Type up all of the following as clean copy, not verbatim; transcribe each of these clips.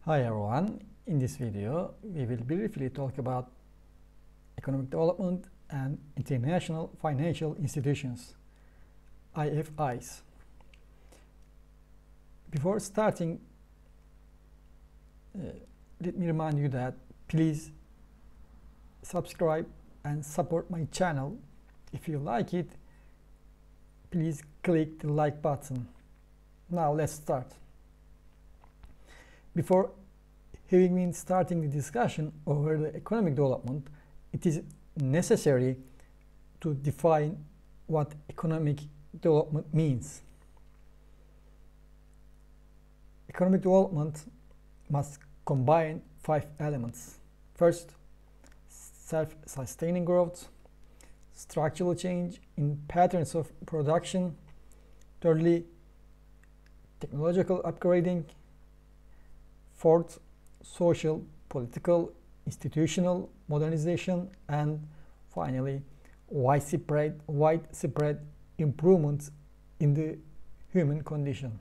Hi everyone, in this video we will briefly talk about economic development and international financial institutions, IFIs. Before starting, let me remind you that please subscribe and support my channel. If you like it, please click the like button. Now let's start. Before having been starting the discussion over the economic development, it is necessary to define what economic development means. Economic development must combine 5 elements. First, self-sustaining growth. Structural change in patterns of production. Thirdly, technological upgrading. Fourth, social, political, institutional modernization, and finally, widespread improvements in the human condition.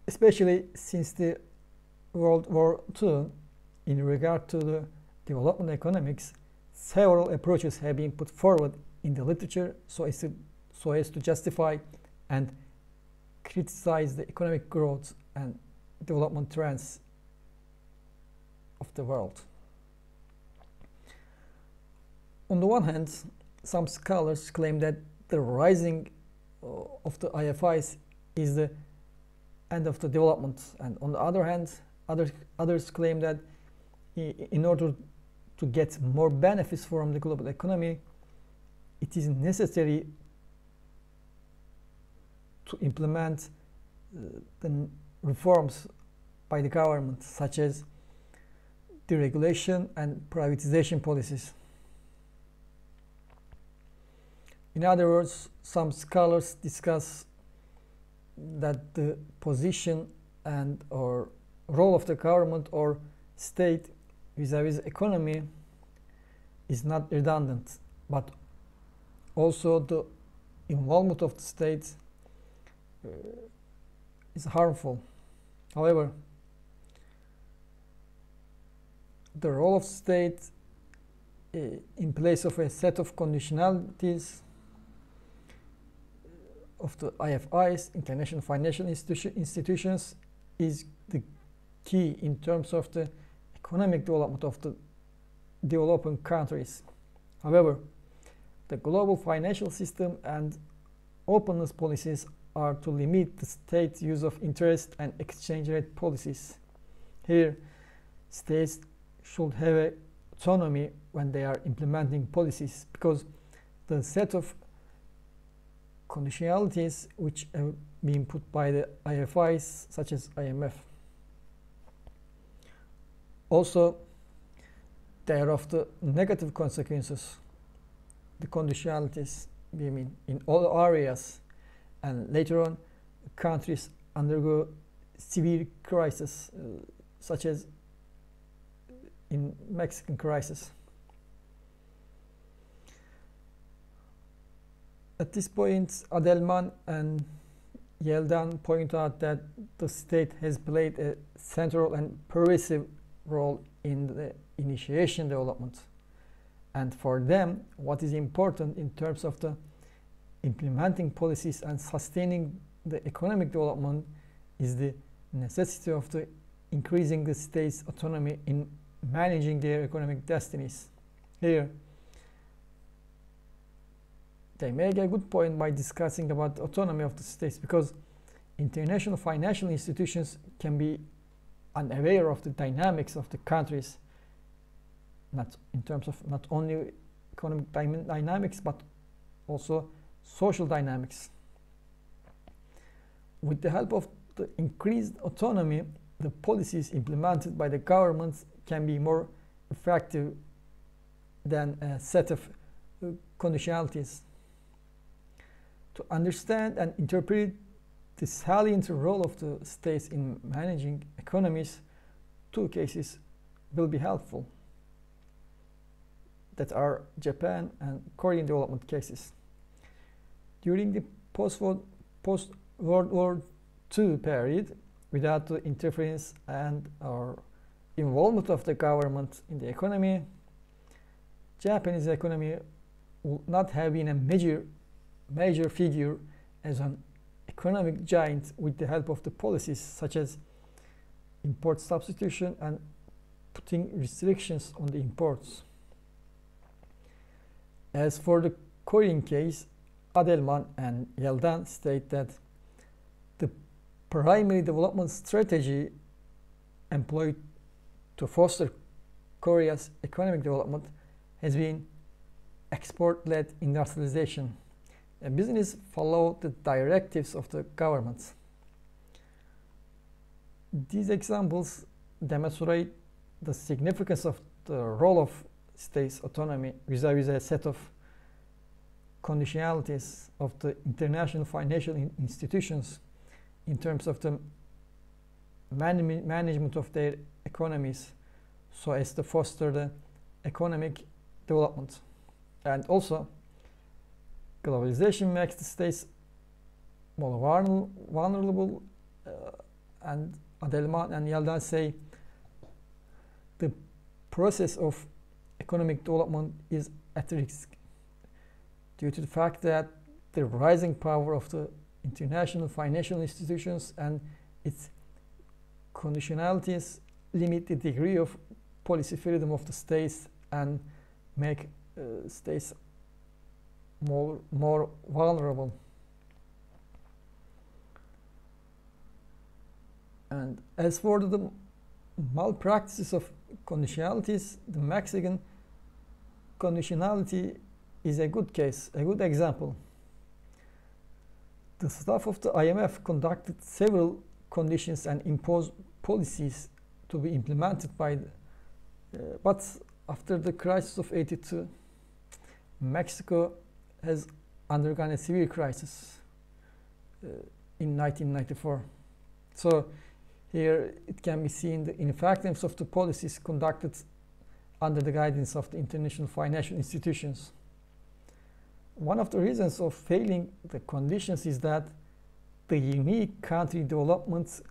Especially since the World War II, in regard to the development economics, several approaches have been put forward in the literature so as to justify and criticize the economic growth and development trends of the world. On the one hand, some scholars claim that the rising of the IFIs is the end of the development, and on the other hand, others claim that in order to get more benefits from the global economy, it is necessary to implement the reforms by the government, such as deregulation and privatization policies. In other words, some scholars discuss that the position and or role of the government or state vis-a-vis economy is not redundant, but also the involvement of the state is harmful. However, the role of state in place of a set of conditionalities of the IFIs, international financial institutions, is the key in terms of the economic development of the developing countries. However, the global financial system and openness policies are to limit the state's use of interest and exchange rate policies. Here, states should have autonomy when they are implementing policies, because the set of conditionalities which have been put by the IFIs, such as IMF. Also, they are of the negative consequences. The conditionalities, we mean, in all areas, and later on, countries undergo severe crisis, such as in Mexican crisis. At this point, Adelman and Yeldan point out that the state has played a central and pervasive role in the initiation development. And for them, what is important in terms of the implementing policies and sustaining the economic development is the necessity of the increasing the state's autonomy in managing their economic destinies. Here, they make a good point by discussing about the autonomy of the states, because international financial institutions can be unaware of the dynamics of the countries, not in terms of not only economic dynamics, but also social dynamics. With the help of the increased autonomy, the policies implemented by the governments can be more effective than a set of conditionalities. To understand and interpret the salient role of the states in managing economies, 2 cases will be helpful, that are Japan and Korean development cases. During the post-World War II period, without the interference and or involvement of the government in the economy, Japanese economy would not have been a major figure as an economic giant with the help of the policies such as import substitution and putting restrictions on the imports. As for the Korean case, Adelman and Yeldan state that the primary development strategy employed to foster Korea's economic development has been export-led industrialization. A business follow the directives of the government. These examples demonstrate the significance of the role of states' autonomy vis-à-vis a set of conditionalities of the international financial institutions in terms of the management of their economies so as to foster the economic development. And also, globalization makes the states more vulnerable, and Adelman and Yaldan say the process of economic development is at risk due to the fact that the rising power of the international financial institutions and its conditionalities limit the degree of policy freedom of the states and make states more vulnerable. And as for the malpractices of conditionalities, the Mexican conditionality is a good case, a good example. The staff of the IMF conducted several conditions and imposed policies to be implemented by but after the crisis of '82, Mexico has undergone a severe crisis in 1994. So here it can be seen the ineffectiveness of the policies conducted under the guidance of the international financial institutions. One of the reasons of failing the conditions is that the unique country developments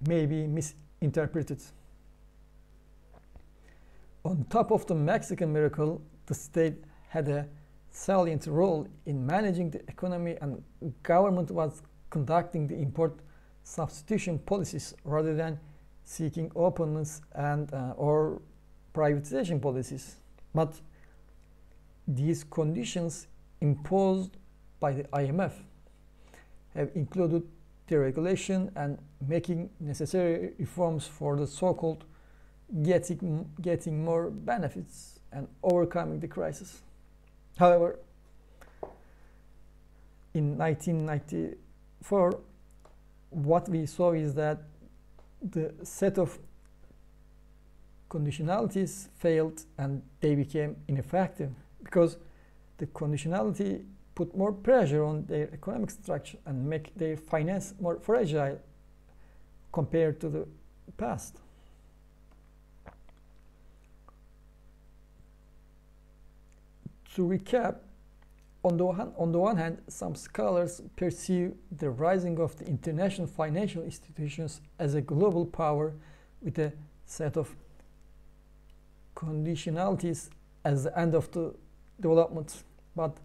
may be misinterpreted. On top of the Mexican miracle, the state had a salient role in managing the economy, and government was conducting the import substitution policies rather than seeking openness and or privatization policies. But these conditions imposed by the IMF have included deregulation and making necessary reforms for the so-called getting more benefits and overcoming the crisis. However, in 1994, what we saw is that the set of conditionalities failed and they became ineffective because the conditionality put more pressure on their economic structure and make their finance more fragile compared to the past. To recap, on the one hand, some scholars perceive the rising of the international financial institutions as a global power with a set of conditionalities as the end of the development. But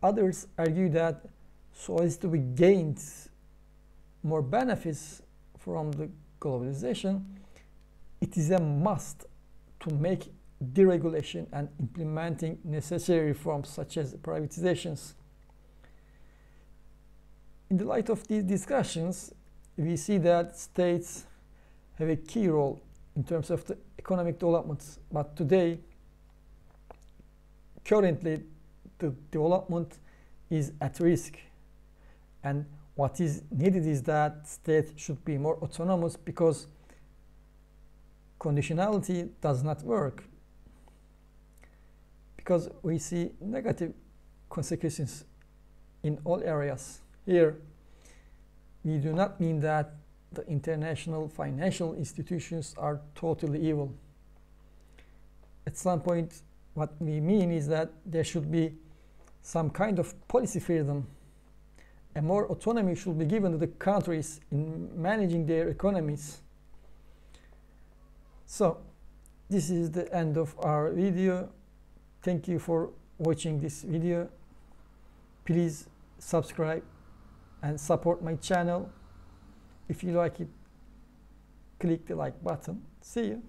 others argue that so as to be gained more benefits from the globalization, it is a must to make deregulation and implementing necessary reforms such as privatizations. In the light of these discussions, we see that states have a key role in terms of the economic development, but today, currently, the development is at risk, and what is needed is that states should be more autonomous because conditionality does not work. Because we see negative consequences in all areas. Here, we do not mean that the international financial institutions are totally evil. At some point, what we mean is that there should be some kind of policy freedom a more autonomy should be given to the countries in managing their economies. So this is the end of our video. Thank you for watching this video. Please subscribe and support my channel. If you like it, click the like button. See you.